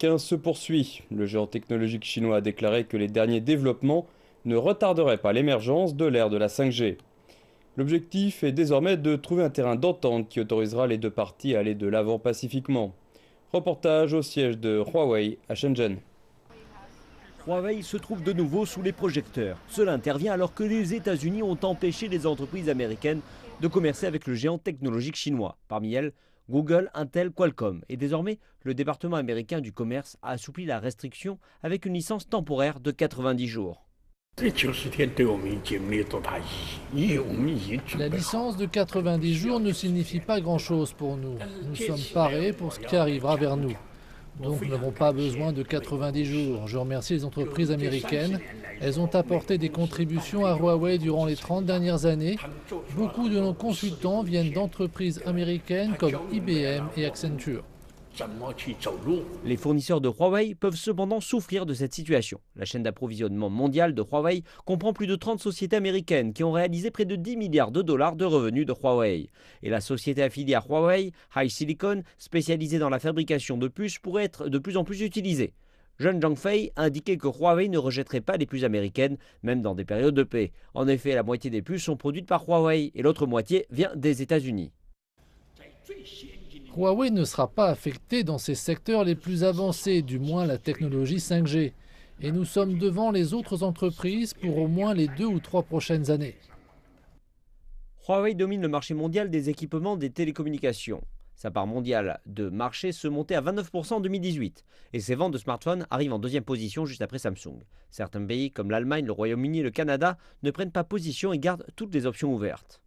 américain se poursuit. Le géant technologique chinois a déclaré que les derniers développements ne retarderaient pas l'émergence de l'ère de la 5G. L'objectif est désormais de trouver un terrain d'entente qui autorisera les deux parties à aller de l'avant pacifiquement. Reportage au siège de Huawei à Shenzhen. Huawei se trouve de nouveau sous les projecteurs. Cela intervient alors que les États-Unis ont empêché les entreprises américaines de commercer avec le géant technologique chinois. Parmi elles, Google, Intel, Qualcomm. Et désormais, le département américain du commerce a assoupli la restriction avec une licence temporaire de 90 jours. La licence de 90 jours ne signifie pas grand-chose pour nous. Nous sommes parés pour ce qui arrivera vers nous. Donc nous n'avons pas besoin de 90 jours. Je remercie les entreprises américaines. Elles ont apporté des contributions à Huawei durant les 30 dernières années. Beaucoup de nos consultants viennent d'entreprises américaines comme IBM et Accenture. Les fournisseurs de Huawei peuvent cependant souffrir de cette situation. La chaîne d'approvisionnement mondiale de Huawei comprend plus de 30 sociétés américaines qui ont réalisé près de 10 milliards de dollars de revenus de Huawei. Et la société affiliée à Huawei, HiSilicon, spécialisée dans la fabrication de puces, pourrait être de plus en plus utilisée. Zheng Zhangfei a indiqué que Huawei ne rejetterait pas les puces américaines, même dans des périodes de paix. En effet, la moitié des puces sont produites par Huawei et l'autre moitié vient des États-Unis. Huawei ne sera pas affecté dans ces secteurs les plus avancés, du moins la technologie 5G. Et nous sommes devant les autres entreprises pour au moins les 2 ou 3 prochaines années. Huawei domine le marché mondial des équipements des télécommunications. Sa part mondiale de marché se montait à 29% en 2018 et ses ventes de smartphones arrivent en deuxième position juste après Samsung. Certains pays comme l'Allemagne, le Royaume-Uni et le Canada ne prennent pas position et gardent toutes les options ouvertes.